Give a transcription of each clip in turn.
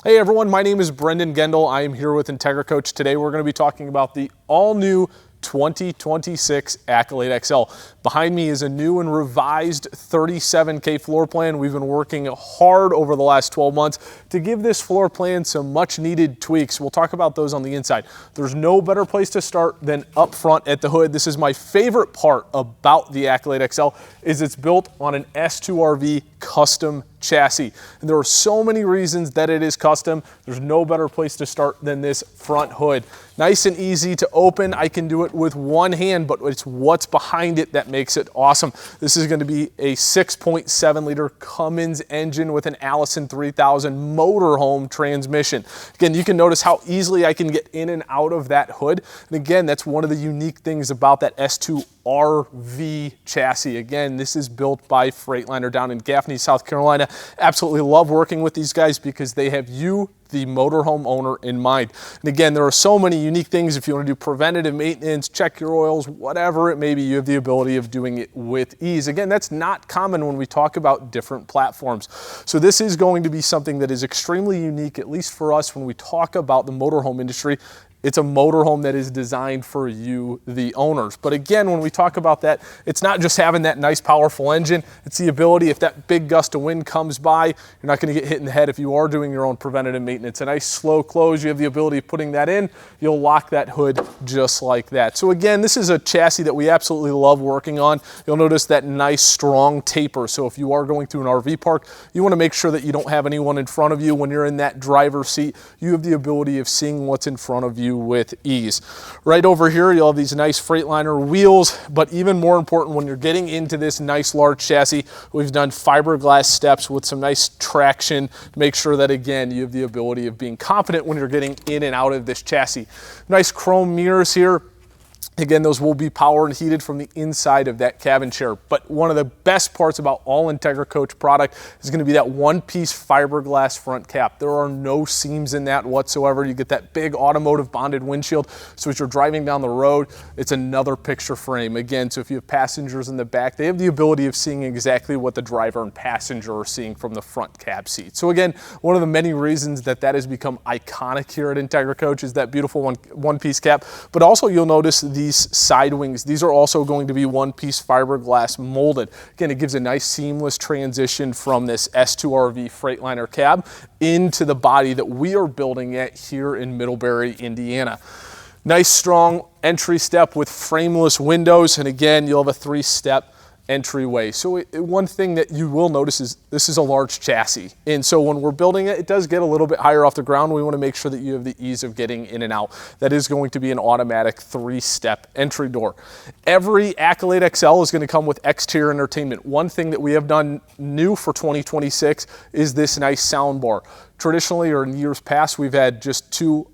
Hey everyone, my name is Brendon Gendel. I am here with Entegra Coach. Today we're going to be talking about the all-new 2026 Accolade XL. Behind me is a new and revised 37K floor plan. We've been working hard over the last 12 months to give this floor plan some much needed tweaks. We'll talk about those on the inside. There's no better place to start than up front at the hood. This is my favorite part about the Accolade XL is it's built on an S2RV custom chassis. And there are so many reasons that it is custom. There's no better place to start than this front hood. Nice and easy to open. I can do it with one hand, but it's what's behind it that makes it awesome. This is going to be a 6.7 liter Cummins engine with an Allison 3000 motorhome transmission. Again, you can notice how easily I can get in and out of that hood. And again, that's one of the unique things about that S2RV chassis. Again, this is built by Freightliner down in Gaffney, South Carolina. Absolutely love working with these guys because they have you, the motorhome owner, in mind. And again, there are so many unique things. If you want to do preventative maintenance, check your oils, whatever it may be, you have the ability of doing it with ease. Again, that's not common when we talk about different platforms. So this is going to be something that is extremely unique, at least for us, when we talk about the motorhome industry. It's a motorhome that is designed for you, the owners. But again, when we talk about that, it's not just having that nice, powerful engine. It's the ability, if that big gust of wind comes by, you're not going to get hit in the head if you are doing your own preventative maintenance. A nice slow close, you have the ability of putting that in. You'll lock that hood just like that. So again, this is a chassis that we absolutely love working on. You'll notice that nice, strong taper. So if you are going through an RV park, you want to make sure that you don't have anyone in front of you. When you're in that driver's seat, you have the ability of seeing what's in front of you with ease. Right over here, you'll have these nice Freightliner wheels, but even more important, when you're getting into this nice large chassis, we've done fiberglass steps with some nice traction to make sure that, again, you have the ability of being confident when you're getting in and out of this chassis. Nice chrome mirrors here. Again, those will be powered and heated from the inside of that cabin chair. But one of the best parts about all Entegra Coach product is going to be that one-piece fiberglass front cap. There are no seams in that whatsoever. You get that big automotive bonded windshield. So as you're driving down the road, it's another picture frame. Again, so if you have passengers in the back, they have the ability of seeing exactly what the driver and passenger are seeing from the front cab seat. So again, one of the many reasons that has become iconic here at Entegra Coach is that beautiful one-piece cap. But also you'll notice these side wings. These are also going to be one-piece fiberglass molded. Again, it gives a nice seamless transition from this S2RV Freightliner cab into the body that we are building at here in Middlebury, Indiana. Nice strong entry step with frameless windows, and again, you'll have a 3-step entryway. So one thing that you will notice is this is a large chassis. And so when we're building it, it does get a little bit higher off the ground. We want to make sure that you have the ease of getting in and out. That is going to be an automatic 3-step entry door. Every Accolade XL is going to come with exterior entertainment. One thing that we have done new for 2026 is this nice sound bar. Traditionally, or in years past, we've had just two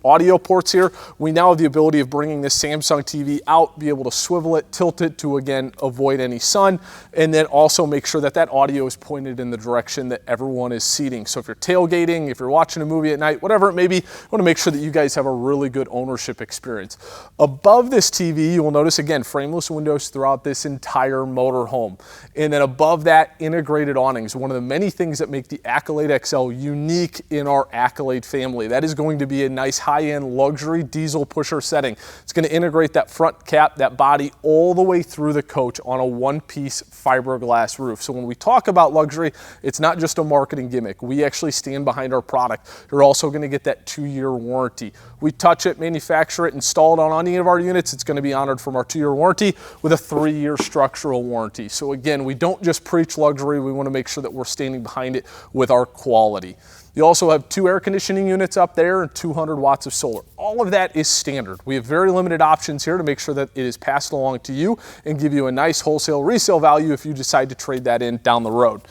audio ports here. We now have the ability of bringing this Samsung TV out, be able to swivel it, tilt it to, again, avoid any sun, and then also make sure that that audio is pointed in the direction that everyone is seating. So if you're tailgating, if you're watching a movie at night, whatever it may be, you want to make sure that you guys have a really good ownership experience. Above this TV, you will notice, again, frameless windows throughout this entire motorhome. And then above that, integrated awnings. One of the many things that make the Accolade XL unique in our Accolade family. That is going to be a nice high-end luxury diesel pusher setting. It's going to integrate that front cap, that body, all the way through the coach on a one-piece fiberglass roof. So when we talk about luxury, it's not just a marketing gimmick. We actually stand behind our product. You're also going to get that 2-year warranty. We touch it, manufacture it, install it on any of our units. It's going to be honored from our 2-year warranty with a 3-year structural warranty. So again, we don't just preach luxury. We want to make sure that we're standing behind it with our quality. You also have 2 air conditioning units up there and 200 watts of solar. All of that is standard. We have very limited options here to make sure that it is passed along to you and give you a nice wholesale resale value if you decide to trade that in down the road.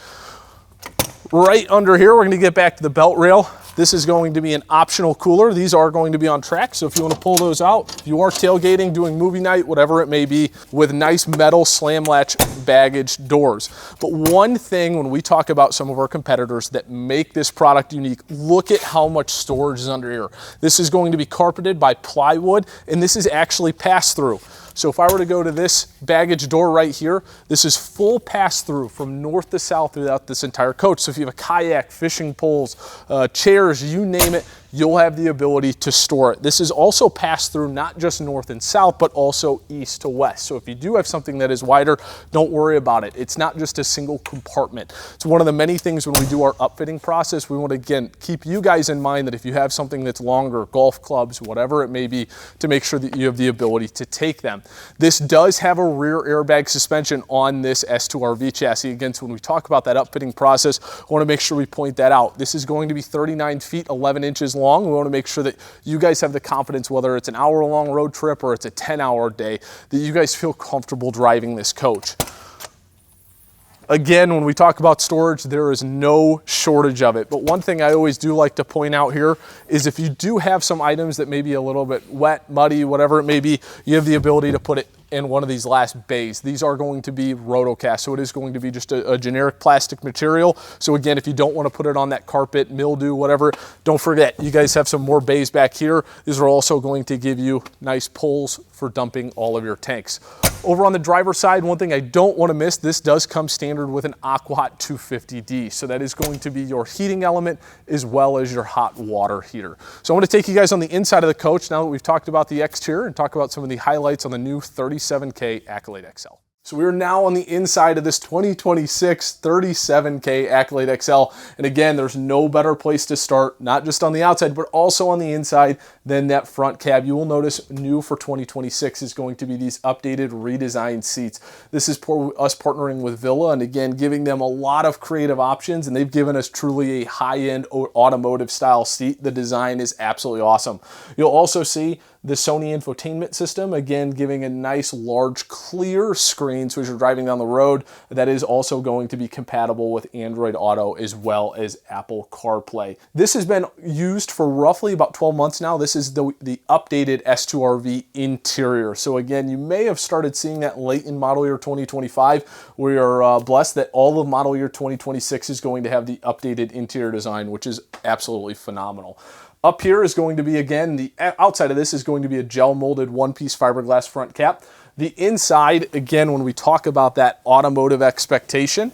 Right under here, we're going to get back to the belt rail. This is going to be an optional cooler. These are going to be on track, so if you want to pull those out, if you are tailgating, doing movie night, whatever it may be, with nice metal slam latch baggage doors. But one thing when we talk about some of our competitors that make this product unique, look at how much storage is under here. This is going to be carpeted by plywood, and this is actually pass-through. So if I were to go to this baggage door right here, this is full pass-through from north to south throughout this entire coach. So if you have a kayak, fishing poles, chairs, you name it, you'll have the ability to store it. This is also passed through not just north and south, but also east to west. So if you do have something that is wider, don't worry about it. It's not just a single compartment. It's one of the many things when we do our upfitting process, we want to, again, keep you guys in mind that if you have something that's longer, golf clubs, whatever it may be, to make sure that you have the ability to take them. This does have a rear airbag suspension on this S2RV chassis. Again, so when we talk about that upfitting process, I want to make sure we point that out. This is going to be 39 feet, 11 inches long. We want to make sure that you guys have the confidence, whether it's an hour-long road trip or it's a 10-hour day, that you guys feel comfortable driving this coach. Again, when we talk about storage, there is no shortage of it. But one thing I always do like to point out here is if you do have some items that may be a little bit wet, muddy, whatever it may be, you have the ability to put it in one of these last bays. These are going to be rotocast, so it is going to be just a generic plastic material. So again, if you don't want to put it on that carpet, mildew, whatever, don't forget, you guys have some more bays back here. These are also going to give you nice pulls for dumping all of your tanks. Over on the driver's side, one thing I don't want to miss, this does come standard with an Aquahot 250D. So that is going to be your heating element as well as your hot water heater. So I want to take you guys on the inside of the coach now that we've talked about the exterior and talk about some of the highlights on the new 37K Accolade XL. So we are now on the inside of this 2026 37K Accolade XL. And again, there's no better place to start, not just on the outside, but also on the inside than that front cab. You will notice new for 2026 is going to be these updated, redesigned seats. This is us partnering with Villa and again, giving them a lot of creative options, and they've given us truly a high-end automotive style seat. The design is absolutely awesome. You'll also see the Sony infotainment system, again, giving a nice, large, clear screen. So as you're driving down the road, that is also going to be compatible with Android Auto as well as Apple CarPlay. This has been used for roughly about 12 months now. This is the updated S2RV interior. So again, you may have started seeing that late in model year 2025. We are blessed that all of model year 2026 is going to have the updated interior design, which is absolutely phenomenal. Up here is going to be, again, the outside of this is going to be a gel molded one-piece fiberglass front cap. The inside, again, when we talk about that automotive expectation,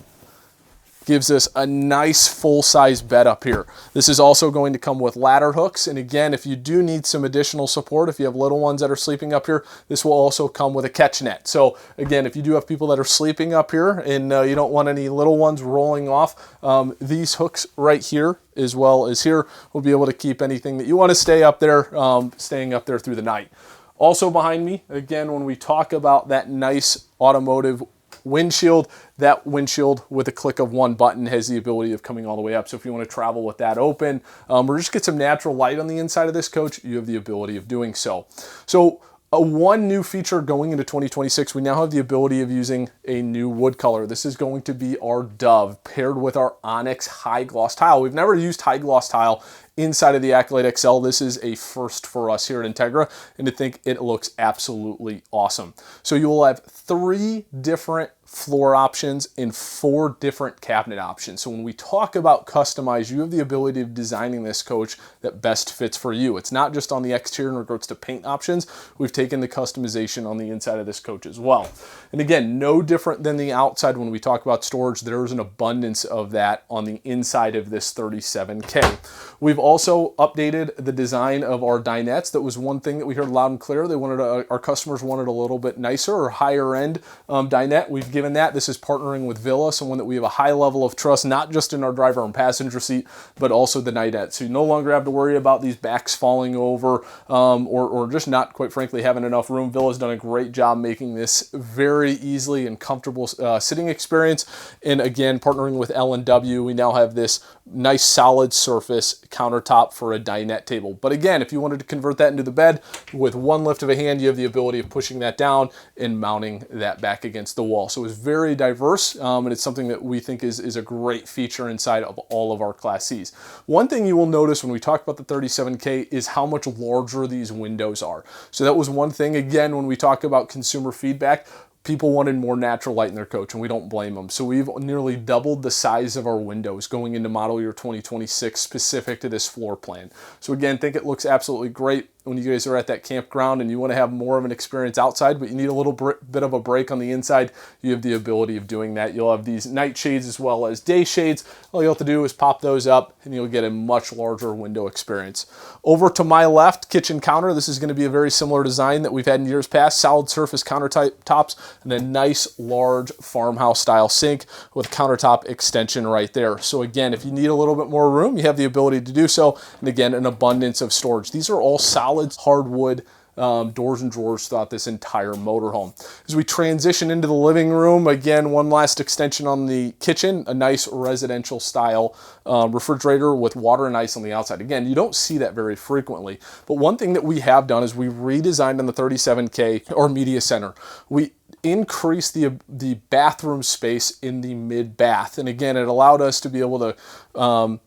gives us a nice full-size bed up here. This is also going to come with ladder hooks. And again, if you do need some additional support, if you have little ones that are sleeping up here, this will also come with a catch net. So again, if you do have people that are sleeping up here and you don't want any little ones rolling off, these hooks right here as well as here will be able to keep anything that you want to stay up there, staying up there through the night. Also behind me, again, when we talk about that nice automotive windshield, that windshield with a click of one button has the ability of coming all the way up. So if you want to travel with that open or just get some natural light on the inside of this coach, you have the ability of doing so. So one new feature going into 2026, we now have the ability of using a new wood color. This is going to be our Dove paired with our Onyx high gloss tile. We've never used high gloss tile inside of the Accolade XL. This is a first for us here at Entegra, and I think it looks absolutely awesome. So you will have 3 different floor options and 4 different cabinet options. So when we talk about customize, you have the ability of designing this coach that best fits for you. It's not just on the exterior in regards to paint options. We've taken the customization on the inside of this coach as well. And again, no different than the outside when we talk about storage. There is an abundance of that on the inside of this 37K. We've also updated the design of our dinettes. That was one thing that we heard loud and clear. They wanted our customers wanted a little bit nicer or higher end dinette. We've given that. This is partnering with Villa, someone that we have a high level of trust, not just in our driver and passenger seat, but also the dinette. So you no longer have to worry about these backs falling over or just not, quite frankly, having enough room. Villa's done a great job making this very easily and comfortable sitting experience. And again, partnering with L&W, we now have this nice solid surface countertop for a dinette table. But again, if you wanted to convert that into the bed, with one lift of a hand, you have the ability of pushing that down and mounting that back against the wall. So it's very diverse, and it's something that we think is a great feature inside of all of our Class Cs. One thing you will notice when we talk about the 37K is how much larger these windows are. So that was one thing, again, when we talk about consumer feedback, people wanted more natural light in their coach, and we don't blame them. So we've nearly doubled the size of our windows going into model year 2026 specific to this floor plan. So again, think it looks absolutely great. when you guys are at that campground and you want to have more of an experience outside, but you need a little bit of a break on the inside, you have the ability of doing that. You'll have these night shades as well as day shades. All you have to do is pop those up and you'll get a much larger window experience. Over to my left, kitchen counter. This is going to be a very similar design that we've had in years past. Solid surface countertops and a nice large farmhouse style sink with countertop extension right there. So again, if you need a little bit more room, you have the ability to do so. And again, an abundance of storage. These are all solid hardwood doors and drawers throughout this entire motorhome. As we transition into the living room, again, one last extension on the kitchen, a nice residential style refrigerator with water and ice on the outside. Again, you don't see that very frequently, but one thing that we have done is we redesigned on the 37K or media center. We increased the bathroom space in the mid bath, and again, it allowed us to be able to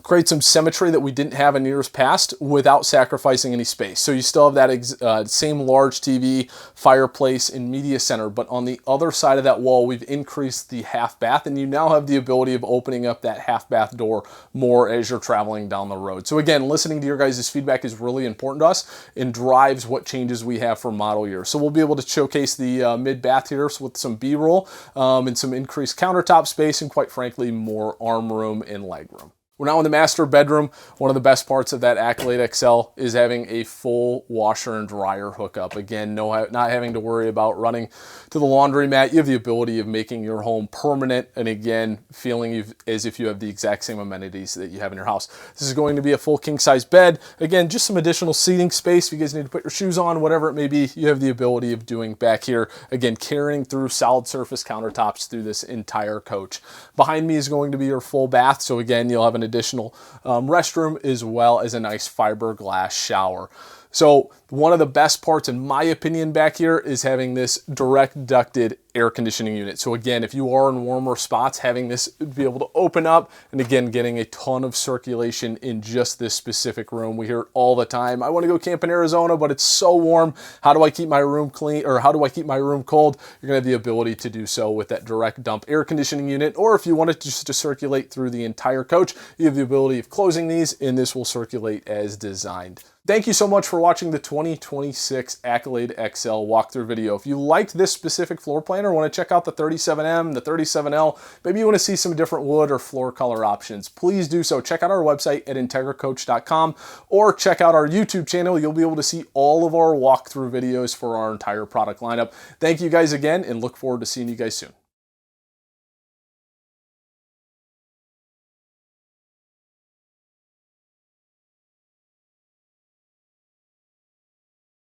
create some symmetry that we didn't have in years past without sacrificing any space. So you still have that same large TV, fireplace, and media center, but on the other side of that wall, we've increased the half bath, and you now have the ability of opening up that half bath door more as you're traveling down the road. So again, listening to your guys' feedback is really important to us and drives what changes we have for model year. So we'll be able to showcase the mid bath here with some B-roll and some increased countertop space, and quite frankly, more arm room and leg room. We're now in the master bedroom. One of the best parts of that Accolade XL is having a full washer and dryer hookup. Again, not having to worry about running to the laundromat. You have the ability of making your home permanent, and again, feeling as if you have the exact same amenities that you have in your house. This is going to be a full king-size bed. Again, just some additional seating space. If you guys need to put your shoes on, whatever it may be, you have the ability of doing back here. Again, carrying through solid surface countertops through this entire coach. Behind me is going to be your full bath. So again, you'll have an additional restroom as well as a nice fiberglass shower. So one of the best parts, in my opinion, back here is having this direct ducted air conditioning unit. So again, if you are in warmer spots, having this be able to open up, and again, getting a ton of circulation in just this specific room. We hear it all the time. I want to go camp in Arizona, but it's so warm. How do I keep my room clean, or how do I keep my room cold? You're going to have the ability to do so with that direct dump air conditioning unit, or if you want it just to circulate through the entire coach, you have the ability of closing these, and this will circulate as designed. Thank you so much for watching the 2026 Accolade XL walkthrough video. If you liked this specific floor plan or want to check out the 37M, the 37L, maybe you want to see some different wood or floor color options, please do so. Check out our website at integracoach.com or check out our YouTube channel. You'll be able to see all of our walkthrough videos for our entire product lineup. Thank you guys again, and look forward to seeing you guys soon.